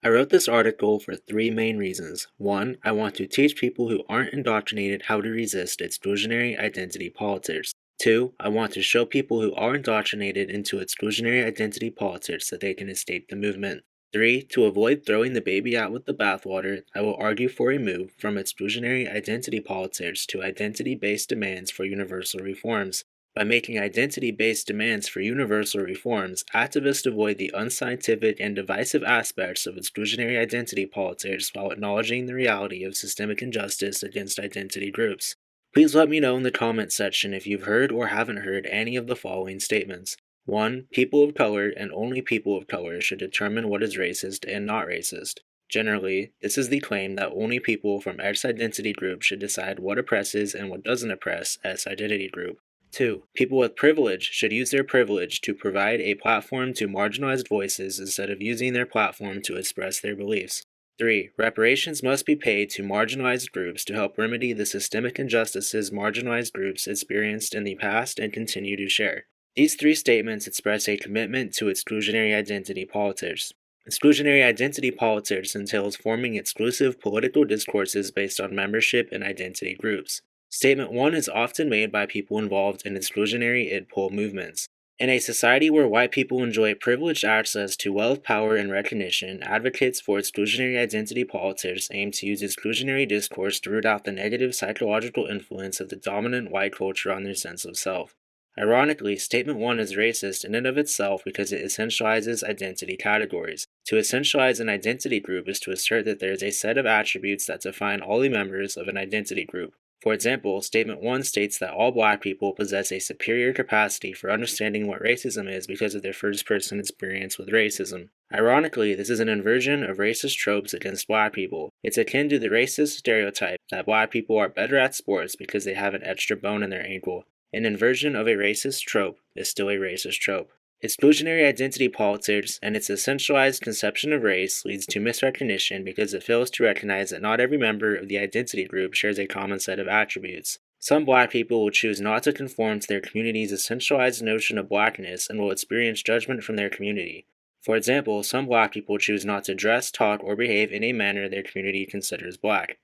I wrote this article for three main reasons. One, I want to teach people who aren't indoctrinated how to resist exclusionary identity politics. Two, I want to show people who are indoctrinated into exclusionary identity politics that they can escape the movement. Three, to avoid throwing the baby out with the bathwater, I will argue for a move from exclusionary identity politics to identity-based demands for universal reforms. By making identity-based demands for universal reforms, activists avoid the unscientific and divisive aspects of exclusionary identity politics while acknowledging the reality of systemic injustice against identity groups. Please let me know in the comments section if you've heard or haven't heard any of the following statements. 1. People of color and only people of color should determine what is racist and not racist. Generally, this is the claim that only people from X identity group should decide what oppresses and what doesn't oppress S identity group. 2. People with privilege should use their privilege to provide a platform to marginalized voices instead of using their platform to express their beliefs. 3. Reparations must be paid to marginalized groups to help remedy the systemic injustices marginalized groups experienced in the past and continue to share. These three statements express a commitment to exclusionary identity politics. Exclusionary identity politics entails forming exclusive political discourses based on membership in identity groups. Statement 1 is often made by people involved in exclusionary id-poll movements. In a society where white people enjoy privileged access to wealth, power, and recognition, advocates for exclusionary identity politics aim to use exclusionary discourse to root out the negative psychological influence of the dominant white culture on their sense of self. Ironically, Statement 1 is racist in and of itself because it essentializes identity categories. To essentialize an identity group is to assert that there is a set of attributes that define all the members of an identity group. For example, Statement 1 states that all black people possess a superior capacity for understanding what racism is because of their first-person experience with racism. Ironically, this is an inversion of racist tropes against black people. It's akin to the racist stereotype that black people are better at sports because they have an extra bone in their ankle. An inversion of a racist trope is still a racist trope. Exclusionary identity politics and its essentialized conception of race leads to misrecognition because it fails to recognize that not every member of the identity group shares a common set of attributes. Some black people will choose not to conform to their community's essentialized notion of blackness and will experience judgment from their community. For example, some black people choose not to dress, talk, or behave in a manner their community considers black.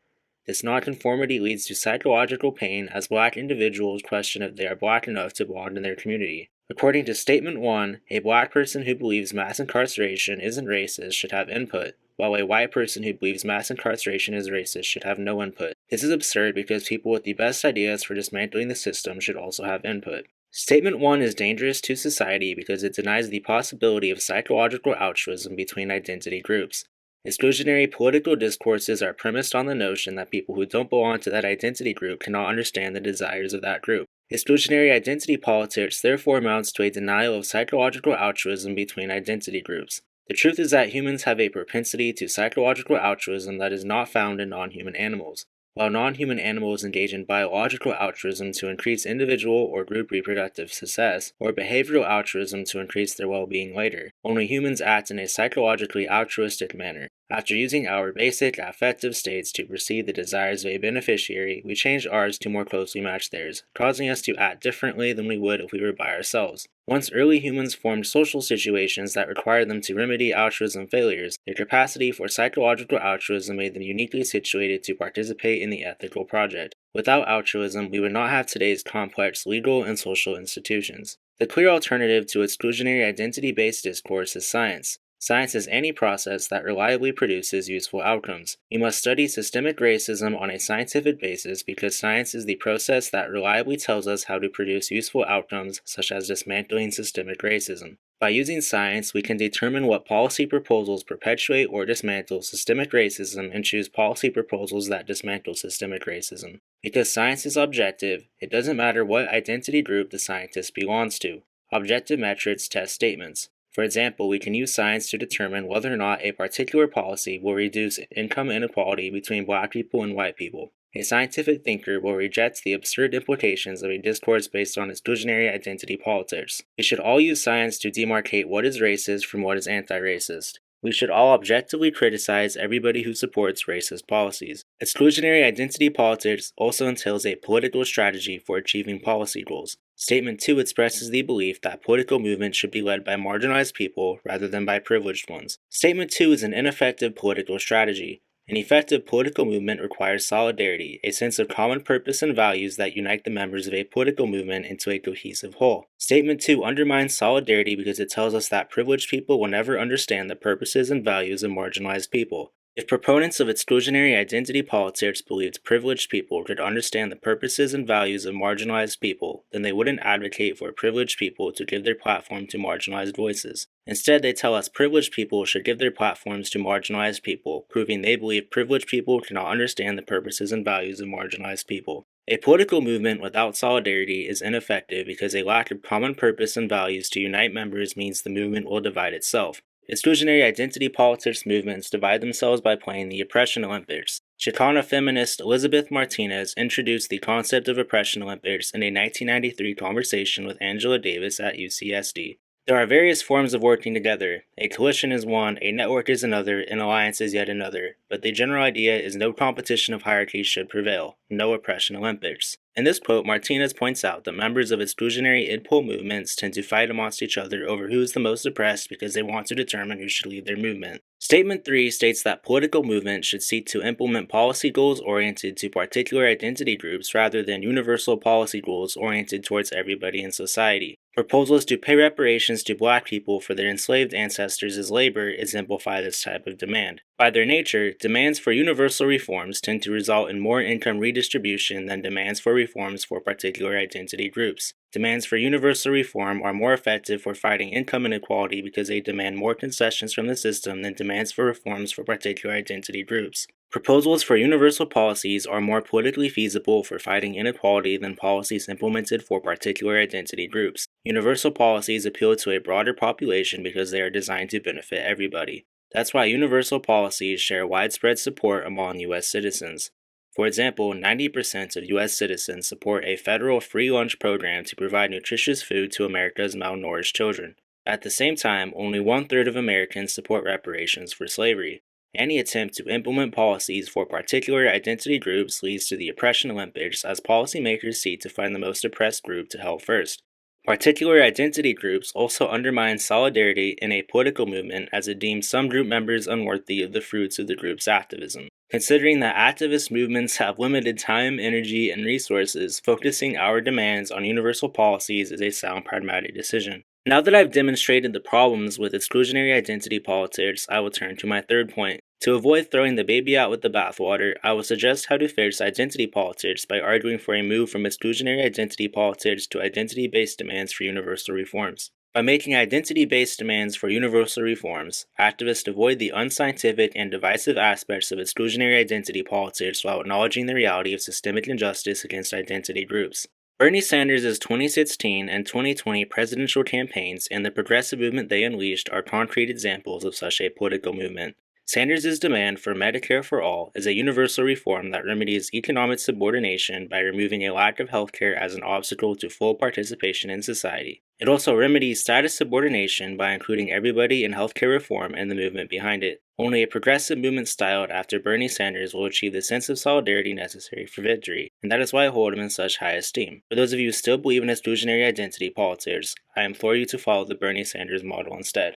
This nonconformity leads to psychological pain as black individuals question if they are black enough to belong in their community. According to Statement 1, a black person who believes mass incarceration isn't racist should have input, while a white person who believes mass incarceration is racist should have no input. This is absurd because people with the best ideas for dismantling the system should also have input. Statement 1 is dangerous to society because it denies the possibility of psychological altruism between identity groups. Exclusionary political discourses are premised on the notion that people who don't belong to that identity group cannot understand the desires of that group. Exclusionary identity politics therefore amounts to a denial of psychological altruism between identity groups. The truth is that humans have a propensity to psychological altruism that is not found in non-human animals. While non-human animals engage in biological altruism to increase individual or group reproductive success, or behavioral altruism to increase their well-being later, only humans act in a psychologically altruistic manner. After using our basic affective states to perceive the desires of a beneficiary, we change ours to more closely match theirs, causing us to act differently than we would if we were by ourselves. Once early humans formed social situations that required them to remedy altruism failures, their capacity for psychological altruism made them uniquely situated to participate in the ethical project. Without altruism, we would not have today's complex legal and social institutions. The clear alternative to exclusionary identity-based discourse is science. Science is any process that reliably produces useful outcomes. We must study systemic racism on a scientific basis because science is the process that reliably tells us how to produce useful outcomes, such as dismantling systemic racism. By using science, we can determine what policy proposals perpetuate or dismantle systemic racism and choose policy proposals that dismantle systemic racism. Because science is objective, it doesn't matter what identity group the scientist belongs to. Objective metrics test statements. For example, we can use science to determine whether or not a particular policy will reduce income inequality between black people and white people. A scientific thinker will reject the absurd implications of a discourse based on exclusionary identity politics. We should all use science to demarcate what is racist from what is anti-racist. We should all objectively criticize everybody who supports racist policies. Exclusionary identity politics also entails a political strategy for achieving policy goals. Statement 2 expresses the belief that political movements should be led by marginalized people rather than by privileged ones. Statement 2 is an ineffective political strategy. An effective political movement requires solidarity, a sense of common purpose and values that unite the members of a political movement into a cohesive whole. Statement 2 undermines solidarity because it tells us that privileged people will never understand the purposes and values of marginalized people. If proponents of exclusionary identity politics believed privileged people could understand the purposes and values of marginalized people, then they wouldn't advocate for privileged people to give their platform to marginalized voices. Instead, they tell us privileged people should give their platforms to marginalized people, proving they believe privileged people cannot understand the purposes and values of marginalized people. A political movement without solidarity is ineffective because a lack of common purpose and values to unite members means the movement will divide itself. Exclusionary identity politics movements divide themselves by playing the Oppression Olympics. Chicana feminist Elizabeth Martinez introduced the concept of Oppression Olympics in a 1993 conversation with Angela Davis at UCSD. There are various forms of working together. A coalition is one, a network is another, an alliance is yet another. But the general idea is no competition of hierarchies should prevail, no Oppression Olympics. In this quote, Martinez points out that members of exclusionary id-pol movements tend to fight amongst each other over who is the most oppressed because they want to determine who should lead their movement. Statement 3 states that political movements should seek to implement policy goals oriented to particular identity groups rather than universal policy goals oriented towards everybody in society. Proposals to pay reparations to black people for their enslaved ancestors' labor exemplify this type of demand. By their nature, demands for universal reforms tend to result in more income redistribution than demands for reforms for particular identity groups. Demands for universal reform are more effective for fighting income inequality because they demand more concessions from the system than demands for reforms for particular identity groups. Proposals for universal policies are more politically feasible for fighting inequality than policies implemented for particular identity groups. Universal policies appeal to a broader population because they are designed to benefit everybody. That's why universal policies share widespread support among U.S. citizens. For example, 90% of U.S. citizens support a federal free lunch program to provide nutritious food to America's malnourished children. At the same time, only 1/3 of Americans support reparations for slavery. Any attempt to implement policies for particular identity groups leads to the Oppression Olympics as policymakers seek to find the most oppressed group to help first. Particular identity groups also undermine solidarity in a political movement as it deems some group members unworthy of the fruits of the group's activism. Considering that activist movements have limited time, energy, and resources, focusing our demands on universal policies is a sound pragmatic decision. Now that I've demonstrated the problems with exclusionary identity politics, I will turn to my third point. To avoid throwing the baby out with the bathwater, I will suggest how to fix identity politics by arguing for a move from exclusionary identity politics to identity-based demands for universal reforms. By making identity-based demands for universal reforms, activists avoid the unscientific and divisive aspects of exclusionary identity politics while acknowledging the reality of systemic injustice against identity groups. Bernie Sanders' 2016 and 2020 presidential campaigns and the progressive movement they unleashed are concrete examples of such a political movement. Sanders' demand for Medicare for All is a universal reform that remedies economic subordination by removing a lack of healthcare as an obstacle to full participation in society. It also remedies status subordination by including everybody in healthcare reform and the movement behind it. Only a progressive movement styled after Bernie Sanders will achieve the sense of solidarity necessary for victory, and that is why I hold him in such high esteem. For those of you who still believe in exclusionary identity politics, I implore you to follow the Bernie Sanders model instead.